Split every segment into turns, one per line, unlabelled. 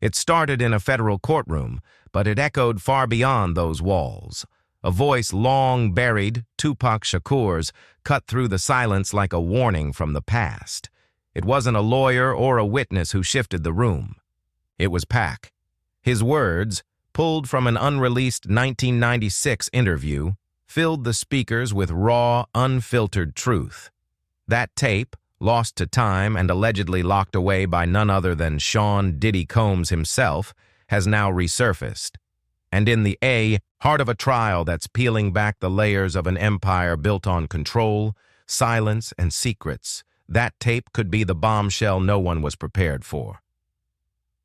It started in a federal courtroom, but it echoed far beyond those walls. A voice long buried, Tupac Shakur's, cut through the silence like a warning from the past. It wasn't a lawyer or a witness who shifted the room. It was Pac. His words, pulled from an unreleased 1996 interview, filled the speakers with raw, unfiltered truth. That tape, lost to time and allegedly locked away by none other than Sean Diddy Combs himself, has now resurfaced. And in the heart of a trial that's peeling back the layers of an empire built on control, silence, and secrets, that tape could be the bombshell no one was prepared for.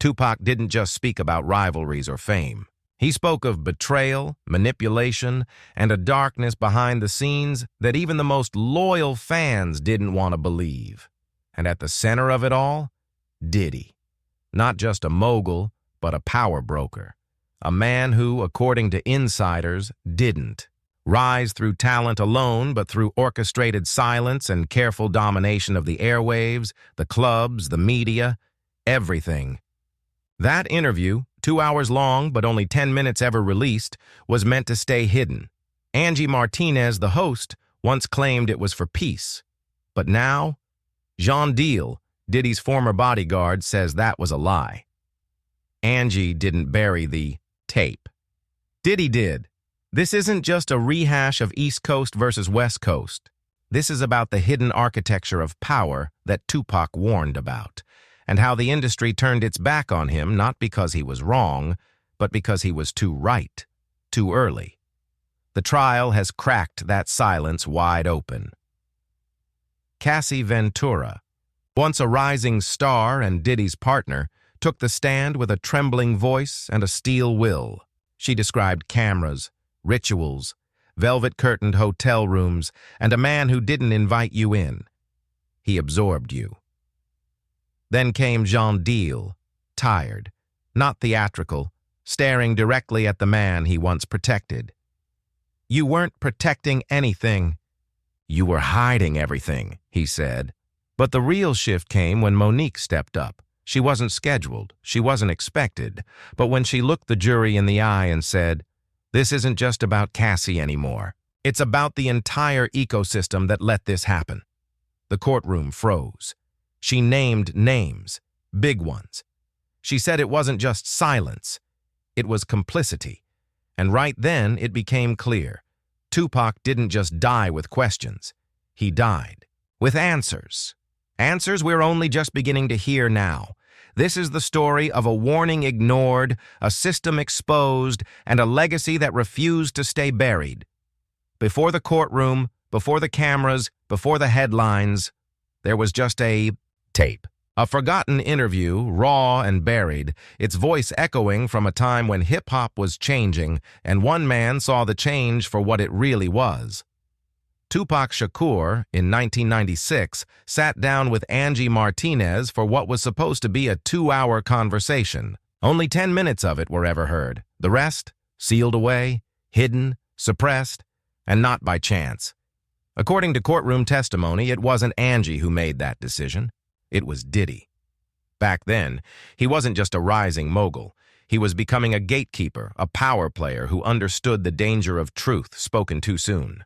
Tupac didn't just speak about rivalries or fame. He spoke of betrayal, manipulation, and a darkness behind the scenes that even the most loyal fans didn't want to believe. And at the center of it all, Diddy. Not just a mogul, but a power broker. A man who, according to insiders, didn't rise through talent alone, but through orchestrated silence and careful domination of the airwaves, the clubs, the media, everything. That interview, 2 hours long but only 10 minutes ever released, was meant to stay hidden. Angie Martinez, the host, once claimed it was for peace. But now, Jean Deal, Diddy's former bodyguard, says that was a lie. Angie didn't bury the tape. Diddy did. This isn't just a rehash of East Coast versus West Coast. This is about the hidden architecture of power that Tupac warned about, and how the industry turned its back on him not because he was wrong, but because he was too right, too early. The trial has cracked that silence wide open. Cassie Ventura, once a rising star and Diddy's partner, took the stand with a trembling voice and a steel will. She described cameras, rituals, velvet-curtained hotel rooms, and a man who didn't invite you in. He absorbed you. Then came Jean Deal, tired, not theatrical, staring directly at the man he once protected. You weren't protecting anything. You were hiding everything, he said. But the real shift came when Monique stepped up. She wasn't scheduled, she wasn't expected, but when she looked the jury in the eye and said, "This isn't just about Cassie anymore. It's about the entire ecosystem that let this happen." The courtroom froze. She named names, big ones. She said it wasn't just silence, it was complicity. And right then it became clear. Tupac didn't just die with questions. He died with answers. Answers we're only just beginning to hear now. This is the story of a warning ignored, a system exposed, and a legacy that refused to stay buried. Before the courtroom, before the cameras, before the headlines, there was just a tape. A forgotten interview, raw and buried, its voice echoing from a time when hip-hop was changing, and one man saw the change for what it really was. Tupac Shakur, in 1996, sat down with Angie Martinez for what was supposed to be a 2-hour conversation. Only 10 minutes of it were ever heard. The rest, sealed away, hidden, suppressed, and not by chance. According to courtroom testimony, it wasn't Angie who made that decision. It was Diddy. Back then, he wasn't just a rising mogul. He was becoming a gatekeeper, a power player who understood the danger of truth spoken too soon.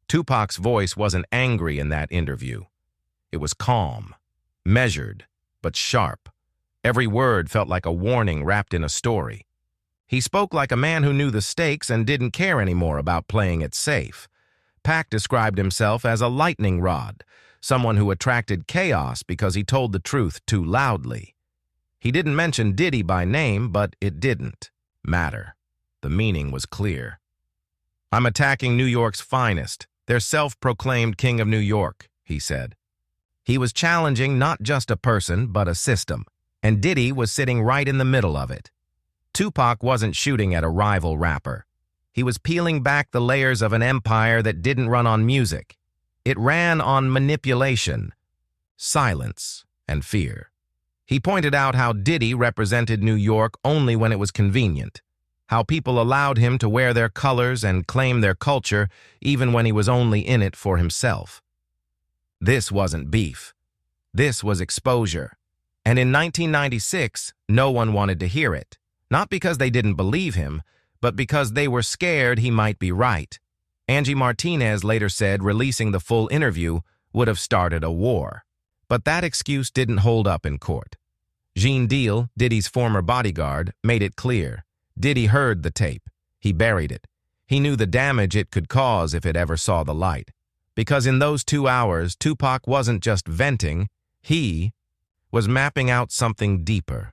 Tupac's voice wasn't angry in that interview. It was calm, measured, but sharp. Every word felt like a warning wrapped in a story. He spoke like a man who knew the stakes and didn't care anymore about playing it safe. Pac described himself as a lightning rod, someone who attracted chaos because he told the truth too loudly. He didn't mention Diddy by name, but it didn't matter. The meaning was clear. "I'm attacking New York's finest, their self-proclaimed king of New York," he said. He was challenging not just a person, but a system, and Diddy was sitting right in the middle of it. Tupac wasn't shooting at a rival rapper. He was peeling back the layers of an empire that didn't run on music. It ran on manipulation, silence, and fear. He pointed out how Diddy represented New York only when it was convenient, how people allowed him to wear their colors and claim their culture even when he was only in it for himself. This wasn't beef. This was exposure. And in 1996, no one wanted to hear it. Not because they didn't believe him, but because they were scared he might be right. Angie Martinez later said releasing the full interview would have started a war. But that excuse didn't hold up in court. Gene Deal, Diddy's former bodyguard, made it clear. Diddy heard the tape. He buried it. He knew the damage it could cause if it ever saw the light. Because in those 2 hours, Tupac wasn't just venting, he was mapping out something deeper.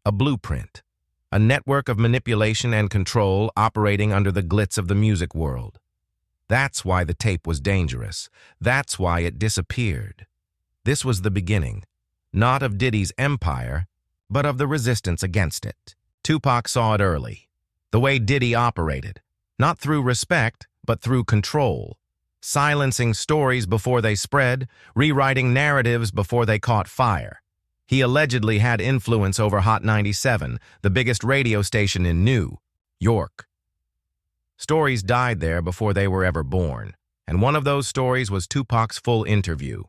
A blueprint. A network of manipulation and control operating under the glitz of the music world. That's why the tape was dangerous. That's why it disappeared. This was the beginning, not of Diddy's empire, but of the resistance against it. Tupac saw it early. The way Diddy operated, not through respect, but through control. Silencing stories before they spread, rewriting narratives before they caught fire. He allegedly had influence over Hot 97, the biggest radio station in New York. Stories died there before they were ever born, and one of those stories was Tupac's full interview.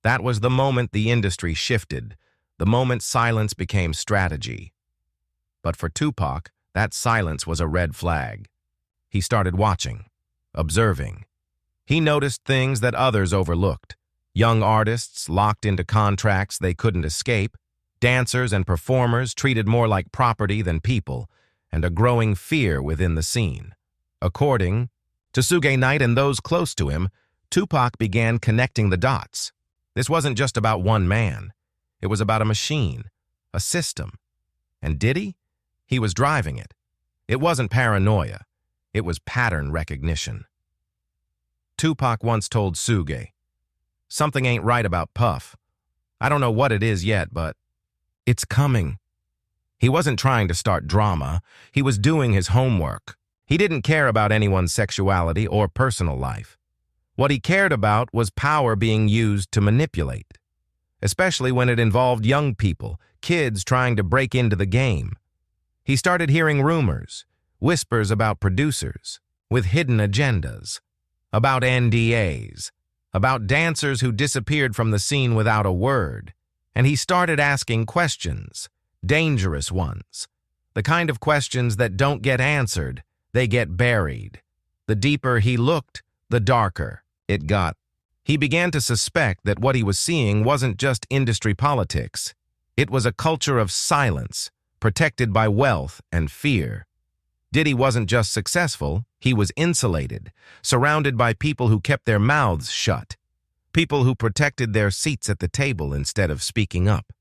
That was the moment the industry shifted, the moment silence became strategy. But for Tupac, that silence was a red flag. He started watching, observing. He noticed things that others overlooked. Young artists locked into contracts they couldn't escape, dancers and performers treated more like property than people, and a growing fear within the scene. According to Suge Knight and those close to him, Tupac began connecting the dots. This wasn't just about one man. It was about a machine, a system. And Diddy? He was driving it. It wasn't paranoia. It was pattern recognition. Tupac once told Suge, "Something ain't right about Puff. I don't know what it is yet, but it's coming." He wasn't trying to start drama. He was doing his homework. He didn't care about anyone's sexuality or personal life. What he cared about was power being used to manipulate, especially when it involved young people, kids trying to break into the game. He started hearing rumors, whispers about producers with hidden agendas, about NDAs, about dancers who disappeared from the scene without a word, and he started asking questions, dangerous ones, the kind of questions that don't get answered, they get buried. The deeper he looked, the darker it got. He began to suspect that what he was seeing wasn't just industry politics. It was a culture of silence, protected by wealth and fear. Diddy wasn't just successful, he was insulated, surrounded by people who kept their mouths shut, people who protected their seats at the table instead of speaking up.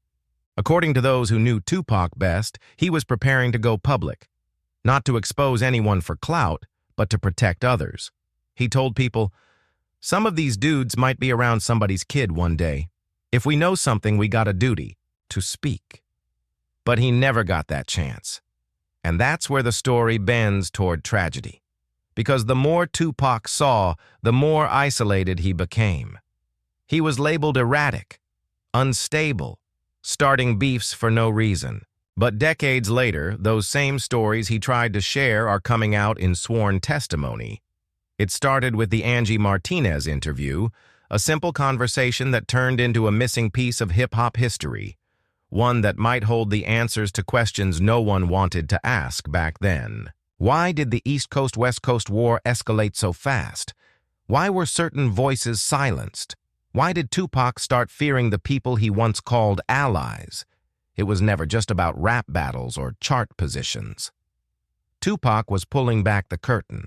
According to those who knew Tupac best, he was preparing to go public, not to expose anyone for clout, but to protect others. He told people, "Some of these dudes might be around somebody's kid one day. If we know something, we got a duty to speak." But he never got that chance. And that's where the story bends toward tragedy. Because the more Tupac saw, the more isolated he became. He was labeled erratic, unstable, starting beefs for no reason. But decades later, those same stories he tried to share are coming out in sworn testimony. It started with the Angie Martinez interview, a simple conversation that turned into a missing piece of hip-hop history, one that might hold the answers to questions no one wanted to ask back then. Why did the East Coast-West Coast war escalate so fast? Why were certain voices silenced? Why did Tupac start fearing the people he once called allies? It was never just about rap battles or chart positions. Tupac was pulling back the curtain.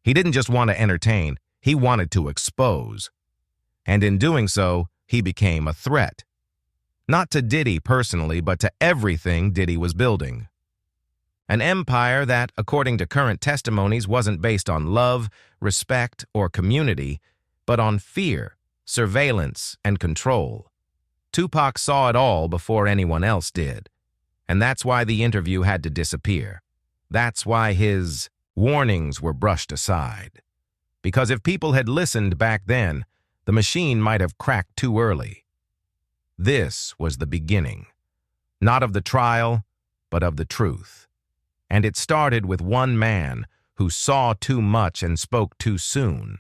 He didn't just want to entertain, he wanted to expose. And in doing so, he became a threat. Not to Diddy personally, but to everything Diddy was building. An empire that, according to current testimonies, wasn't based on love, respect, or community, but on fear, surveillance, and control. Tupac saw it all before anyone else did. And that's why the interview had to disappear. That's why his warnings were brushed aside. Because if people had listened back then, the machine might have cracked too early. This was the beginning, not of the trial, but of the truth. And it started with one man who saw too much and spoke too soon.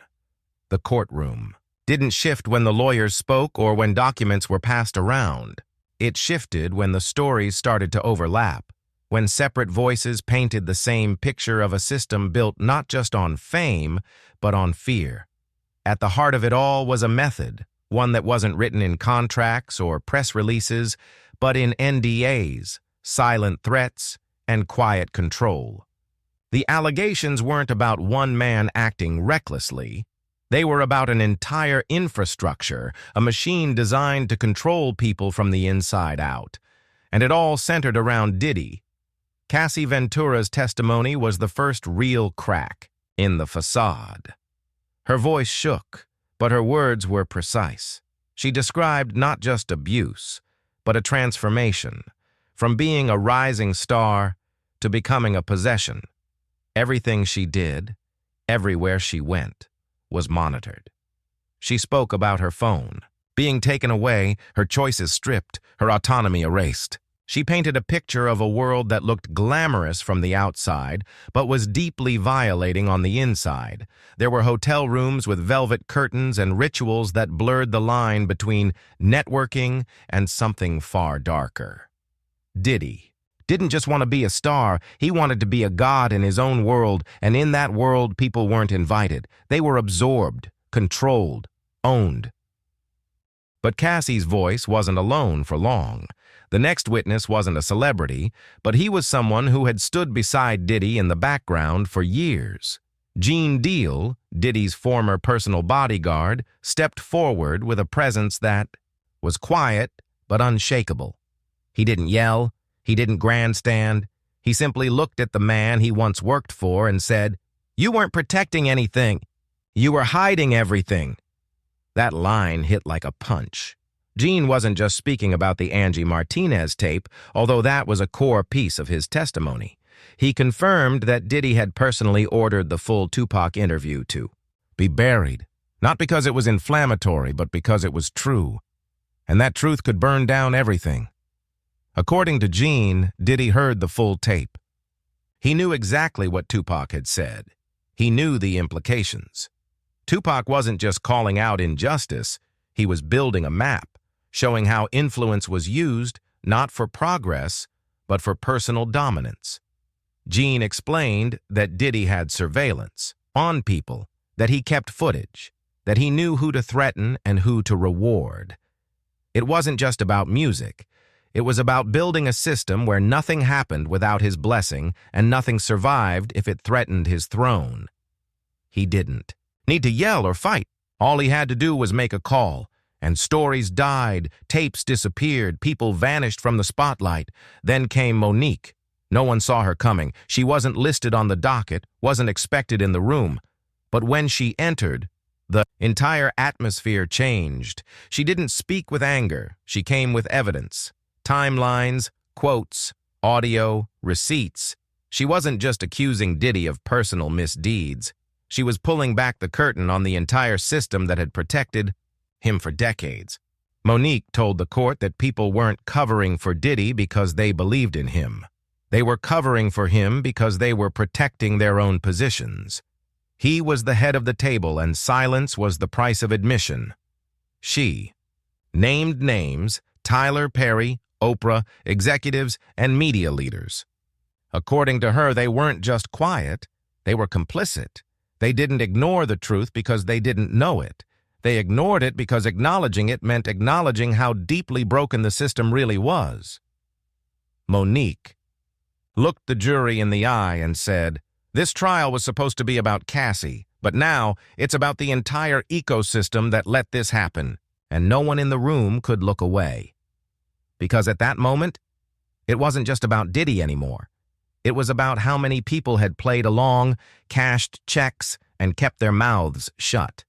The courtroom didn't shift when the lawyers spoke or when documents were passed around. It shifted when the stories started to overlap, when separate voices painted the same picture of a system built not just on fame, but on fear. At the heart of it all was a method, one that wasn't written in contracts or press releases, but in NDAs, silent threats, and quiet control. The allegations weren't about one man acting recklessly. They were about an entire infrastructure, a machine designed to control people from the inside out. And it all centered around Diddy. Cassie Ventura's testimony was the first real crack in the facade. Her voice shook, but her words were precise. She described not just abuse, but a transformation, from being a rising star to becoming a possession. Everything she did, everywhere she went, was monitored. She spoke about her phone being taken away, her choices stripped, her autonomy erased. She painted a picture of a world that looked glamorous from the outside, but was deeply violating on the inside. There were hotel rooms with velvet curtains and rituals that blurred the line between networking and something far darker. Diddy didn't just want to be a star, he wanted to be a god in his own world, and in that world people weren't invited. They were absorbed, controlled, owned. But Cassie's voice wasn't alone for long. The next witness wasn't a celebrity, but he was someone who had stood beside Diddy in the background for years. Gene Deal, Diddy's former personal bodyguard, stepped forward with a presence that was quiet but unshakable. He didn't yell. He didn't grandstand. He simply looked at the man he once worked for and said, "You weren't protecting anything. You were hiding everything." That line hit like a punch. Gene wasn't just speaking about the Angie Martinez tape, although that was a core piece of his testimony. He confirmed that Diddy had personally ordered the full Tupac interview to be buried, not because it was inflammatory, but because it was true. And that truth could burn down everything. According to Gene, Diddy heard the full tape. He knew exactly what Tupac had said. He knew the implications. Tupac wasn't just calling out injustice, he was building a map, showing how influence was used not for progress, but for personal dominance. Gene explained that Diddy had surveillance on people, that he kept footage, that he knew who to threaten and who to reward. It wasn't just about music. It was about building a system where nothing happened without his blessing and nothing survived if it threatened his throne. He didn't need to yell or fight. All he had to do was make a call, and stories died, tapes disappeared, people vanished from the spotlight. Then came Monique. No one saw her coming. She wasn't listed on the docket, wasn't expected in the room. But when she entered, the entire atmosphere changed. She didn't speak with anger. She came with evidence. Timelines, quotes, audio, receipts. She wasn't just accusing Diddy of personal misdeeds. She was pulling back the curtain on the entire system that had protected him for decades. Monique told the court that people weren't covering for Diddy because they believed in him. They were covering for him because they were protecting their own positions. He was the head of the table and silence was the price of admission. She named names: Tyler Perry, Oprah, executives, and media leaders. According to her, they weren't just quiet, they were complicit. They didn't ignore the truth because they didn't know it. They ignored it because acknowledging it meant acknowledging how deeply broken the system really was. Monique looked the jury in the eye and said, "This trial was supposed to be about Cassie, but now it's about the entire ecosystem that let this happen," and no one in the room could look away. Because at that moment, it wasn't just about Diddy anymore. It was about how many people had played along, cashed checks, and kept their mouths shut.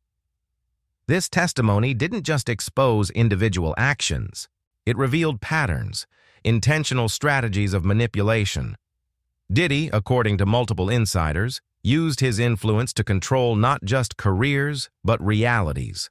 This testimony didn't just expose individual actions. It revealed patterns, intentional strategies of manipulation. Diddy, according to multiple insiders, used his influence to control not just careers, but realities.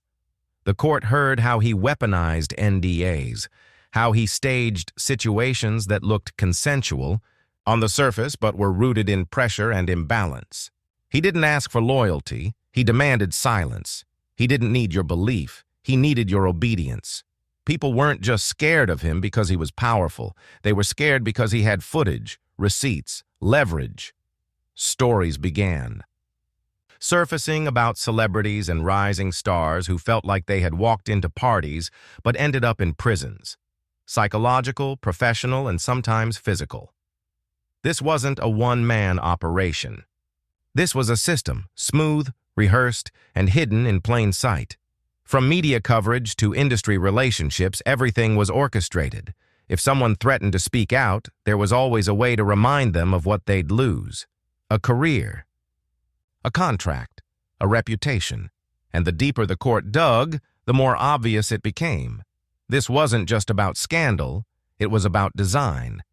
The court heard how he weaponized NDAs, how he staged situations that looked consensual on the surface but were rooted in pressure and imbalance. He didn't ask for loyalty, he demanded silence. He didn't need your belief, he needed your obedience. People weren't just scared of him because he was powerful. They were scared because he had footage, receipts, leverage. Stories began surfacing about celebrities and rising stars who felt like they had walked into parties but ended up in prisons. Psychological, professional, and sometimes physical. This wasn't a one-man operation. This was a system, smooth, rehearsed, and hidden in plain sight. From media coverage to industry relationships, everything was orchestrated. If someone threatened to speak out, there was always a way to remind them of what they'd lose. A career, a contract, a reputation. And the deeper the court dug, the more obvious it became. This wasn't just about scandal, it was about design.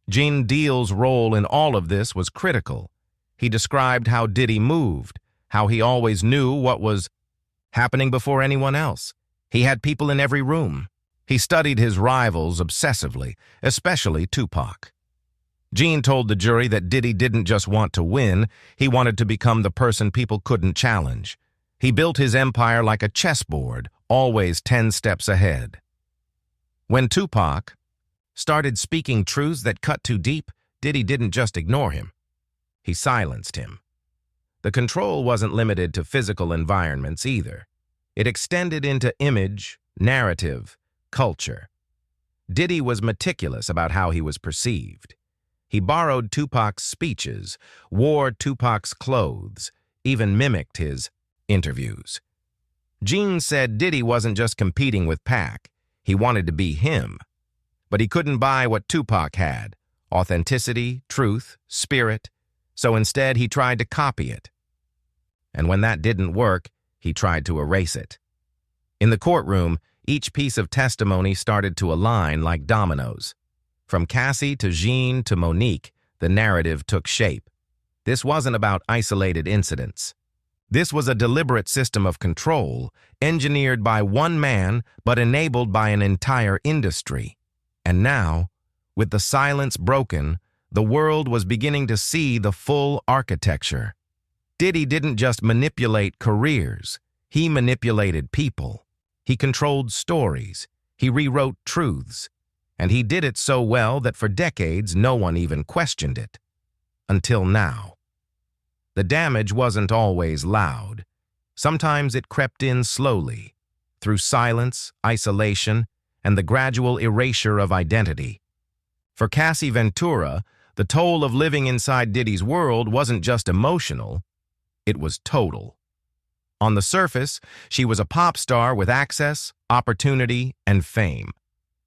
Gene Deal's role in all of this was critical. He described how Diddy moved, how he always knew what was happening before anyone else. He had people in every room. He studied his rivals obsessively, especially Tupac. Gene told the jury that Diddy didn't just want to win, he wanted to become the person people couldn't challenge. He built his empire like a chessboard, always 10 steps ahead. When Tupac started speaking truths that cut too deep, Diddy didn't just ignore him. He silenced him. The control wasn't limited to physical environments either. It extended into image, narrative, culture. Diddy was meticulous about how he was perceived. He borrowed Tupac's speeches, wore Tupac's clothes, even mimicked his interviews. Gene said Diddy wasn't just competing with Pac, he wanted to be him. But he couldn't buy what Tupac had, authenticity, truth, spirit, so instead he tried to copy it. And when that didn't work, he tried to erase it. In the courtroom, each piece of testimony started to align like dominoes. From Cassie to Jean to Monique, the narrative took shape. This wasn't about isolated incidents. This was a deliberate system of control, engineered by one man but enabled by an entire industry. And now, with the silence broken, the world was beginning to see the full architecture. Diddy didn't just manipulate careers, he manipulated people. He controlled stories, he rewrote truths, and he did it so well that for decades no one even questioned it. Until now. The damage wasn't always loud. Sometimes it crept in slowly, through silence, isolation, and the gradual erasure of identity. For Cassie Ventura, the toll of living inside Diddy's world wasn't just emotional, it was total. On the surface, she was a pop star with access, opportunity, and fame.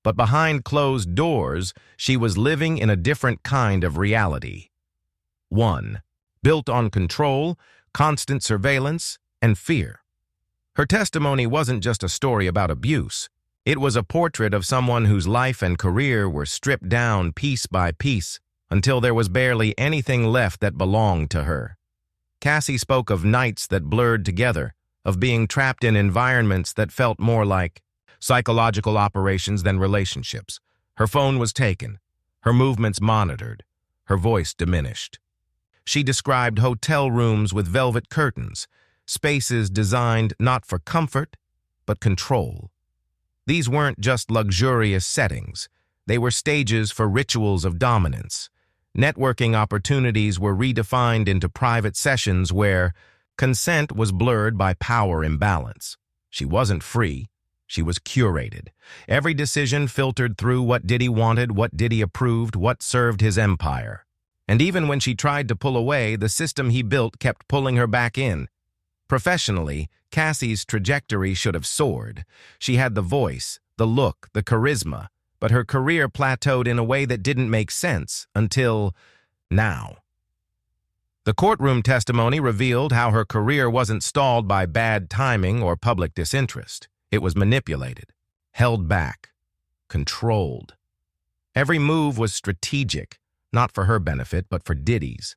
But behind closed doors, she was living in a different kind of reality. One, built on control, constant surveillance, and fear. Her testimony wasn't just a story about abuse. It was a portrait of someone whose life and career were stripped down piece by piece until there was barely anything left that belonged to her. Cassie spoke of nights that blurred together, of being trapped in environments that felt more like psychological operations than relationships. Her phone was taken, her movements monitored, her voice diminished. She described hotel rooms with velvet curtains, spaces designed not for comfort, but control. These weren't just luxurious settings. They were stages for rituals of dominance. Networking opportunities were redefined into private sessions where consent was blurred by power imbalance. She wasn't free. She was curated. Every decision filtered through what Diddy wanted, what Diddy approved, what served his empire. And even when she tried to pull away, the system he built kept pulling her back in. Professionally, Cassie's trajectory should have soared. She had the voice, the look, the charisma, but her career plateaued in a way that didn't make sense until now. The courtroom testimony revealed how her career wasn't stalled by bad timing or public disinterest. It was manipulated, held back, controlled. Every move was strategic, not for her benefit, but for Diddy's.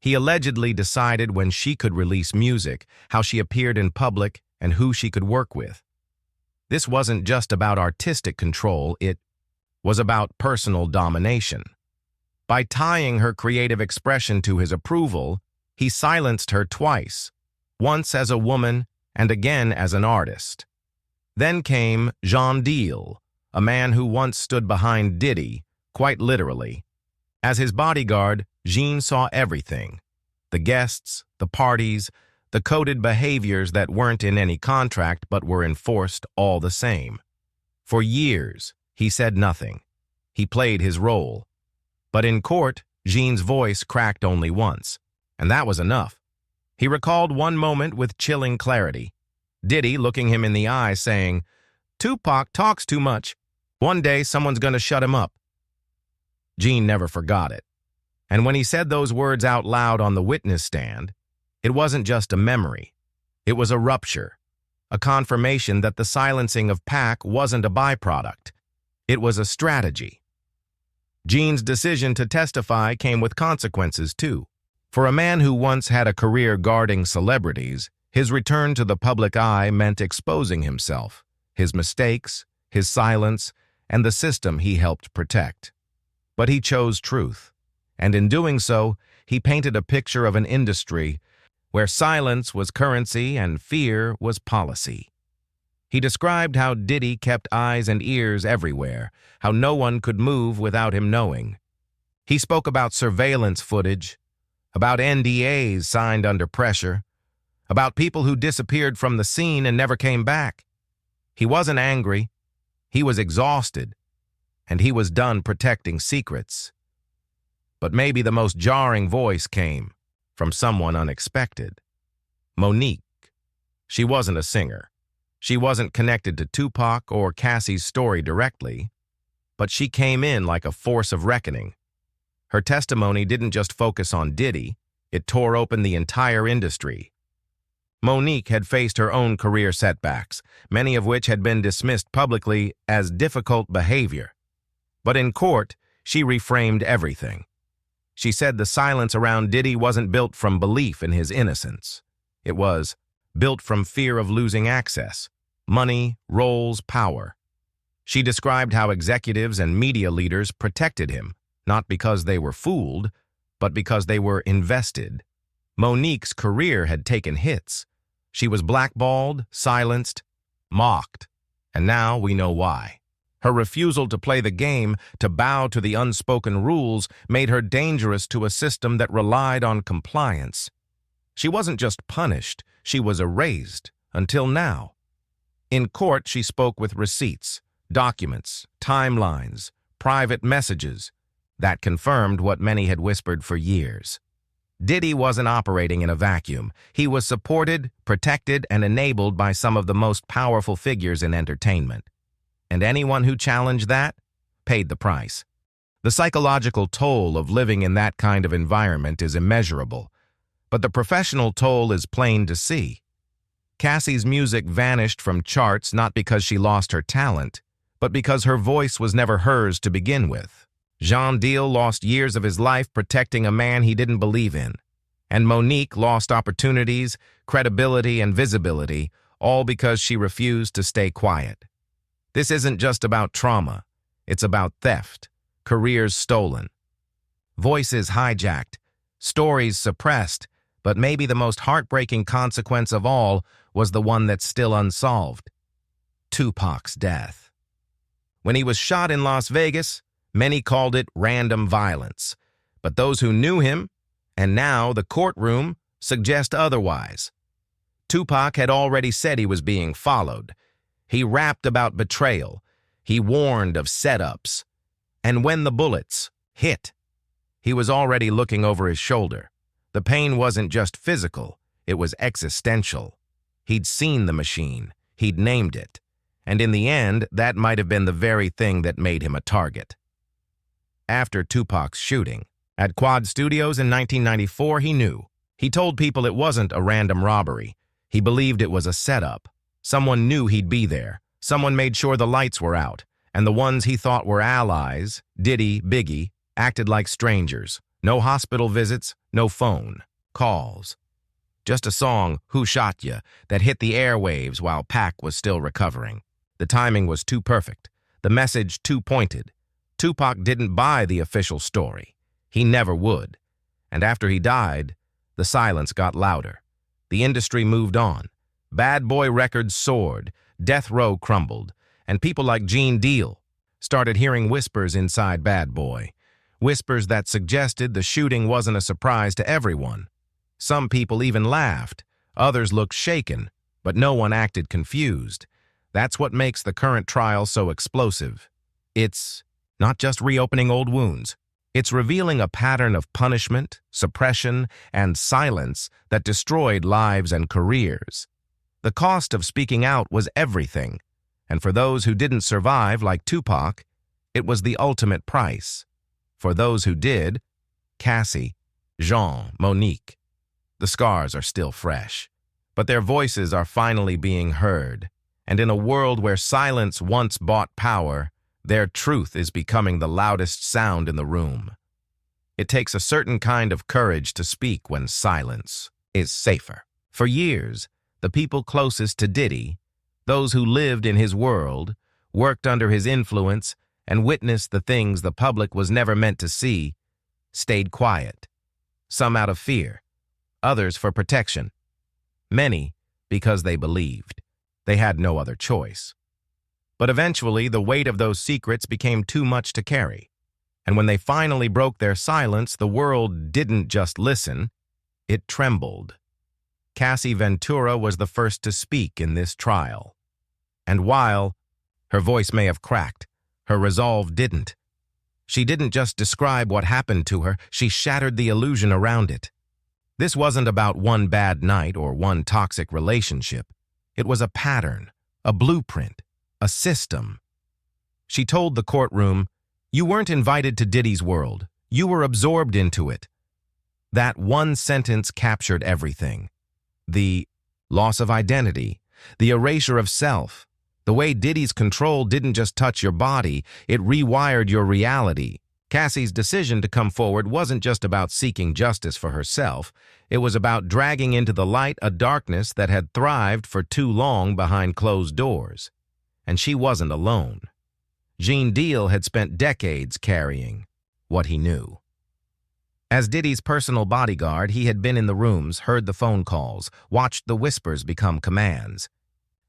He allegedly decided when she could release music, how she appeared in public, and who she could work with. This wasn't just about artistic control, it was about personal domination. By tying her creative expression to his approval, he silenced her twice, once as a woman and again as an artist. Then came Jean Deal, a man who once stood behind Diddy, quite literally. As his bodyguard, Jean saw everything. The guests, the parties, the coded behaviors that weren't in any contract but were enforced all the same. For years, he said nothing. He played his role. But in court, Jean's voice cracked only once, and that was enough. He recalled one moment with chilling clarity. Diddy looking him in the eye saying, "Tupac talks too much. One day someone's going to shut him up." Jean never forgot it. And when he said those words out loud on the witness stand, it wasn't just a memory. It was a rupture, a confirmation that the silencing of Pac wasn't a byproduct. It was a strategy. Jean's decision to testify came with consequences, too. For a man who once had a career guarding celebrities, his return to the public eye meant exposing himself, his mistakes, his silence, and the system he helped protect. But he chose truth, and in doing so, he painted a picture of an industry where silence was currency and fear was policy. He described how Diddy kept eyes and ears everywhere, how no one could move without him knowing. He spoke about surveillance footage, about NDAs signed under pressure, about people who disappeared from the scene and never came back. He wasn't angry. He was exhausted, and he was done protecting secrets. But maybe the most jarring voice came from someone unexpected. Monique. She wasn't a singer. She wasn't connected to Tupac or Cassie's story directly, but she came in like a force of reckoning. Her testimony didn't just focus on Diddy, it tore open the entire industry. Monique had faced her own career setbacks, many of which had been dismissed publicly as difficult behavior. But in court, she reframed everything. She said the silence around Diddy wasn't built from belief in his innocence. It was built from fear of losing access, money, roles, power. She described how executives and media leaders protected him, not because they were fooled, but because they were invested. Monique's career had taken hits. She was blackballed, silenced, mocked, and now we know why. Her refusal to play the game, to bow to the unspoken rules, made her dangerous to a system that relied on compliance. She wasn't just punished, she was erased, until now. In court, she spoke with receipts, documents, timelines, private messages that confirmed what many had whispered for years. Diddy wasn't operating in a vacuum. He was supported, protected, and enabled by some of the most powerful figures in entertainment. And anyone who challenged that paid the price. The psychological toll of living in that kind of environment is immeasurable, but the professional toll is plain to see. Cassie's music vanished from charts not because she lost her talent, but because her voice was never hers to begin with. Jean Deal lost years of his life protecting a man he didn't believe in. And Monique lost opportunities, credibility, and visibility, all because she refused to stay quiet. This isn't just about trauma. It's about theft, careers stolen, voices hijacked, stories suppressed, but maybe the most heartbreaking consequence of all was the one that's still unsolved: Tupac's death. When he was shot in Las Vegas, many called it random violence, but those who knew him, and now the courtroom, suggest otherwise. Tupac had already said he was being followed. He rapped about betrayal. He warned of setups. And when the bullets hit, he was already looking over his shoulder. The pain wasn't just physical, it was existential. He'd seen the machine, he'd named it, and in the end, that might have been the very thing that made him a target. After Tupac's shooting, at Quad Studios in 1994, he knew. He told people it wasn't a random robbery. He believed it was a setup. Someone knew he'd be there. Someone made sure the lights were out, and the ones he thought were allies, Diddy, Biggie, acted like strangers. No hospital visits, no phone calls. Just a song, "Who Shot Ya?" that hit the airwaves while Pac was still recovering. The timing was too perfect, the message too pointed. Tupac didn't buy the official story. He never would. And after he died, the silence got louder. The industry moved on. Bad Boy Records soared. death row crumbled, and people like Gene Deal started hearing whispers inside Bad Boy. Whispers that suggested the shooting wasn't a surprise to everyone. Some people even laughed, others looked shaken, but no one acted confused. That's what makes the current trial so explosive. It's not just reopening old wounds. It's revealing a pattern of punishment, suppression, and silence that destroyed lives and careers. The cost of speaking out was everything, and for those who didn't survive, like Tupac, it was the ultimate price. For those who did, Cassie, Jean, Monique, the scars are still fresh, but their voices are finally being heard, and in a world where silence once bought power, their truth is becoming the loudest sound in the room. It takes a certain kind of courage to speak when silence is safer. For years, the people closest to Diddy, those who lived in his world, worked under his influence, and witnessed the things the public was never meant to see, stayed quiet. Some out of fear, others for protection. Many because they believed. They had no other choice. But eventually, the weight of those secrets became too much to carry. And when they finally broke their silence, the world didn't just listen, it trembled. Cassie Ventura was the first to speak in this trial. And while her voice may have cracked, her resolve didn't. She didn't just describe what happened to her, she shattered the illusion around it. This wasn't about one bad night or one toxic relationship. It was a pattern, a blueprint, a system. She told the courtroom, "You weren't invited to Diddy's world. You were absorbed into it." That one sentence captured everything. The loss of identity, the erasure of self. The way Diddy's control didn't just touch your body, it rewired your reality. Cassie's decision to come forward wasn't just about seeking justice for herself. It was about dragging into the light a darkness that had thrived for too long behind closed doors. And she wasn't alone. Gene Deal had spent decades carrying what he knew. As Diddy's personal bodyguard, he had been in the rooms, heard the phone calls, watched the whispers become commands.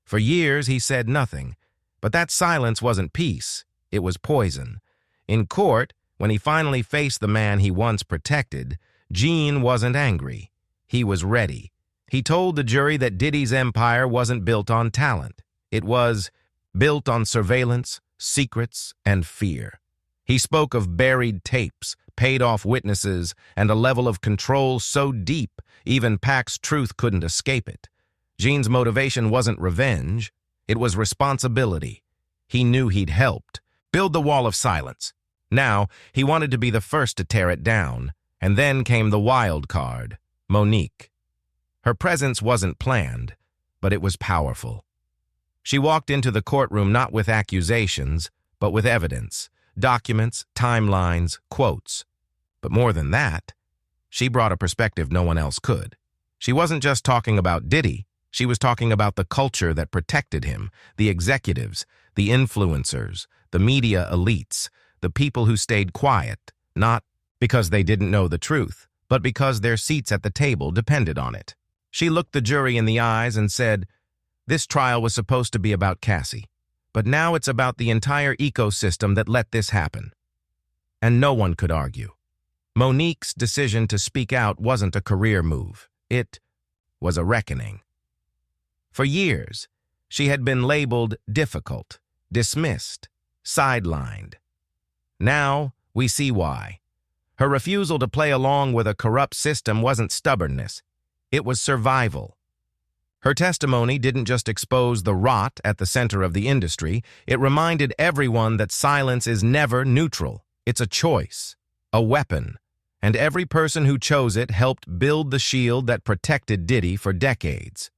For years, he said nothing, but that silence wasn't peace, it was poison. In court, when he finally faced the man he once protected, Gene wasn't angry. He was ready. He told the jury that Diddy's empire wasn't built on talent. It was built on surveillance, secrets, and fear. He spoke of buried tapes, paid-off witnesses, and a level of control so deep, even Pac's truth couldn't escape it. Gene's motivation wasn't revenge, it was responsibility. He knew he'd helped build the wall of silence. Now, he wanted to be the first to tear it down, and then came the wild card, Monique. Her presence wasn't planned, but it was powerful. She walked into the courtroom not with accusations, but with evidence, documents, timelines, quotes. But more than that, she brought a perspective no one else could. She wasn't just talking about Diddy, she was talking about the culture that protected him, the executives, the influencers, the media elites, the people who stayed quiet, not because they didn't know the truth, but because their seats at the table depended on it. She looked the jury in the eyes and said, "This trial was supposed to be about Cassie, but now it's about the entire ecosystem that let this happen." And no one could argue. Monique's decision to speak out wasn't a career move. It was a reckoning. For years, she had been labeled difficult, dismissed, sidelined. Now, we see why. Her refusal to play along with a corrupt system wasn't stubbornness. It was survival. Her testimony didn't just expose the rot at the center of the industry, it reminded everyone that silence is never neutral. It's a choice, a weapon, and every person who chose it helped build the shield that protected Diddy for decades.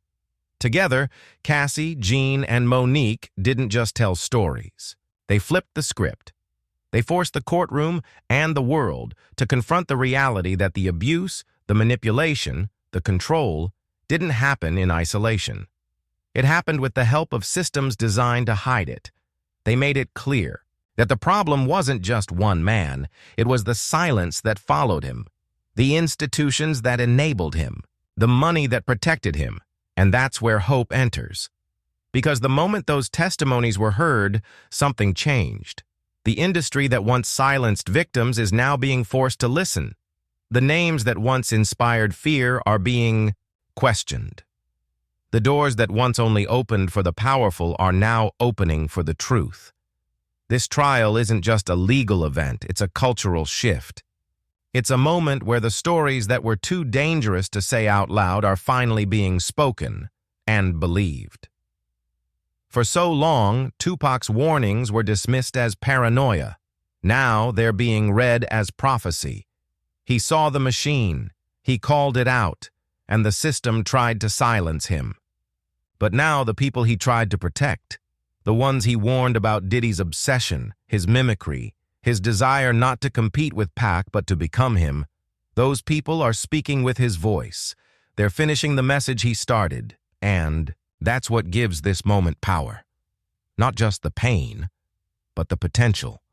Together, Cassie, Gene, and Monique didn't just tell stories. They flipped the script. They forced the courtroom and the world to confront the reality that the abuse, the manipulation, the control didn't happen in isolation. It happened with the help of systems designed to hide it. They made it clear that the problem wasn't just one man, it was the silence that followed him, the institutions that enabled him, the money that protected him, and that's where hope enters. Because the moment those testimonies were heard, something changed. The industry that once silenced victims is now being forced to listen. The names that once inspired fear are being questioned. The doors that once only opened for the powerful are now opening for the truth. This trial isn't just a legal event, it's a cultural shift. It's a moment where the stories that were too dangerous to say out loud are finally being spoken and believed. For so long, Tupac's warnings were dismissed as paranoia. Now they're being read as prophecy. He saw the machine, he called it out, and the system tried to silence him. But now the people he tried to protect, the ones he warned about Diddy's obsession, his mimicry, his desire not to compete with Pac but to become him, those people are speaking with his voice. They're finishing the message he started, and that's what gives this moment power. Not just the pain, but the potential.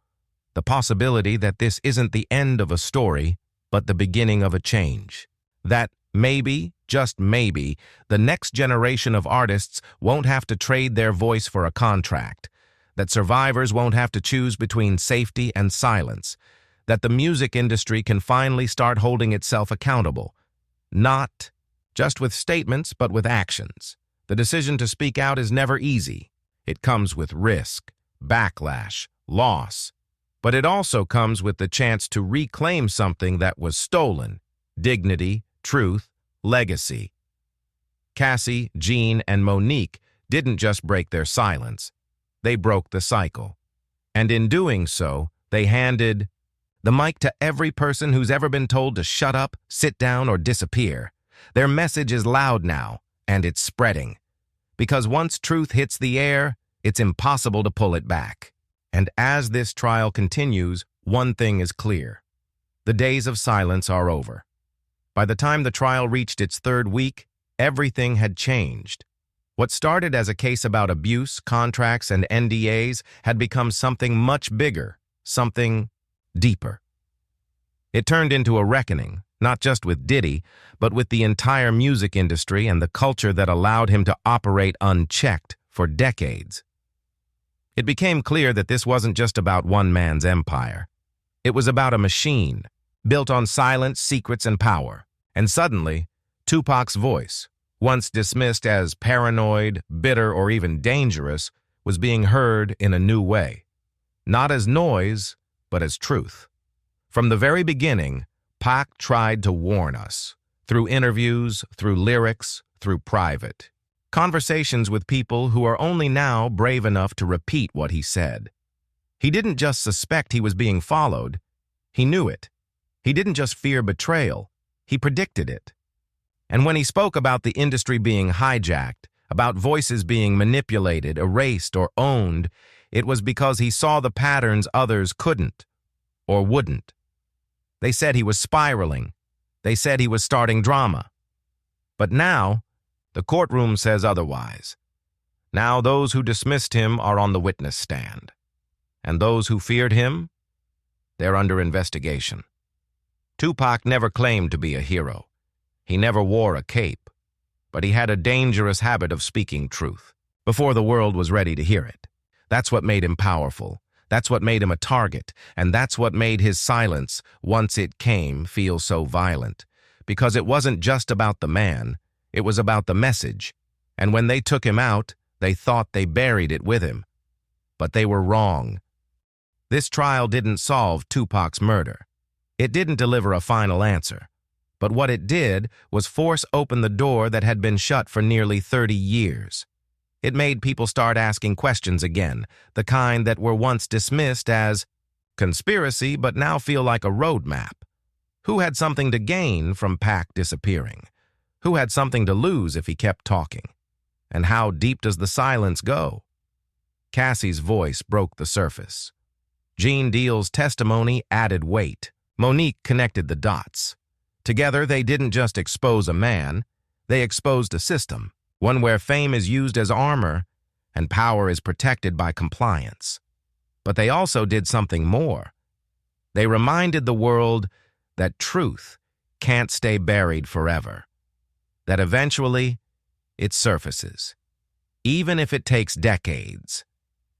The possibility that this isn't the end of a story, but the beginning of a change. That maybe, just maybe, the next generation of artists won't have to trade their voice for a contract. That survivors won't have to choose between safety and silence. That the music industry can finally start holding itself accountable. Not just with statements, but with actions. The decision to speak out is never easy. It comes with risk, backlash, loss. But it also comes with the chance to reclaim something that was stolen: dignity, truth, legacy. Cassie, Jean, and Monique didn't just break their silence. They broke the cycle. And in doing so, they handed the mic to every person who's ever been told to shut up, sit down, or disappear. Their message is loud now, and it's spreading. Because once truth hits the air, it's impossible to pull it back. And as this trial continues, one thing is clear. The days of silence are over. By the time the trial reached its third week, everything had changed. What started as a case about abuse, contracts, and NDAs had become something much bigger, something deeper. It turned into a reckoning, not just with Diddy, but with the entire music industry and the culture that allowed him to operate unchecked for decades. It became clear that this wasn't just about one man's empire. It was about a machine, built on silence, secrets, and power. And suddenly, Tupac's voice, once dismissed as paranoid, bitter, or even dangerous, was being heard in a new way. Not as noise, but as truth. From the very beginning, Pac tried to warn us, through interviews, through lyrics, through private conversations with people who are only now brave enough to repeat what he said. He didn't just suspect he was being followed, he knew it. He didn't just fear betrayal, he predicted it. And when he spoke about the industry being hijacked, about voices being manipulated, erased, or owned, it was because he saw the patterns others couldn't or wouldn't. They said he was spiraling. They said he was starting drama. But now, the courtroom says otherwise. Now those who dismissed him are on the witness stand. And those who feared him, they're under investigation. Tupac never claimed to be a hero. He never wore a cape. But he had a dangerous habit of speaking truth, before the world was ready to hear it. That's what made him powerful. That's what made him a target. And that's what made his silence, once it came, feel so violent. Because it wasn't just about the man. It was about the message, and when they took him out, they thought they buried it with him. But they were wrong. This trial didn't solve Tupac's murder. It didn't deliver a final answer. But what it did was force open the door that had been shut for nearly 30 years. It made people start asking questions again, the kind that were once dismissed as conspiracy but now feel like a roadmap. Who had something to gain from Pac disappearing? Who had something to lose if he kept talking? And how deep does the silence go? Cassie's voice broke the surface. Gene Deal's testimony added weight. Monique connected the dots. Together, they didn't just expose a man, they exposed a system, one where fame is used as armor and power is protected by compliance. But they also did something more. They reminded the world that truth can't stay buried forever. That eventually, it surfaces. even if it takes decades,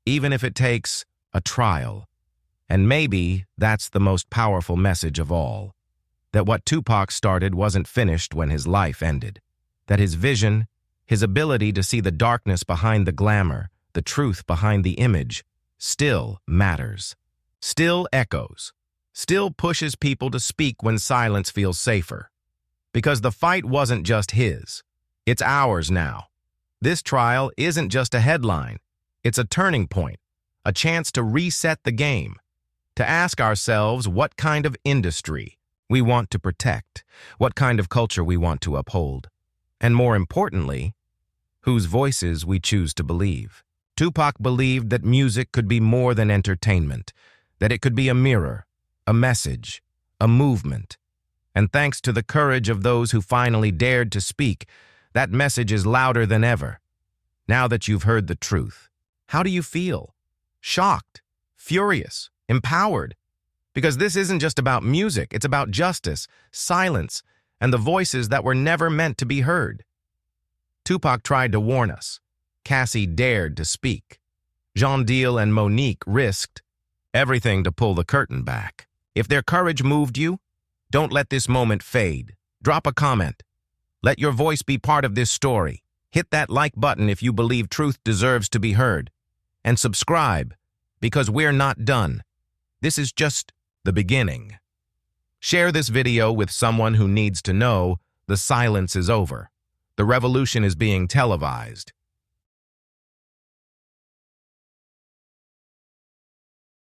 even if it takes a trial. And maybe that's the most powerful message of all, that what Tupac started wasn't finished when his life ended, that his vision, his ability to see the darkness behind the glamour, the truth behind the image, still matters, still echoes, still pushes people to speak when silence feels safer. Because the fight wasn't just his, it's ours now. This trial isn't just a headline, it's a turning point, a chance to reset the game, to ask ourselves what kind of industry we want to protect, what kind of culture we want to uphold, and more importantly, whose voices we choose to believe. Tupac believed that music could be more than entertainment, that it could be a mirror, a message, a movement. And thanks to the courage of those who finally dared to speak, that message is louder than ever. Now that you've heard the truth, how do you feel? Shocked, furious, empowered? Because this isn't just about music, it's about justice, silence, and the voices that were never meant to be heard. Tupac tried to warn us. Cassie dared to speak. Jean Deal and Monique risked everything to pull the curtain back. If their courage moved you, don't let this moment fade. Drop a comment. Let your voice be part of this story. Hit that like button if you believe truth deserves to be heard. And subscribe, because we're not done. This is just the beginning. Share this video with someone who needs to know the silence is over. The revolution is being televised.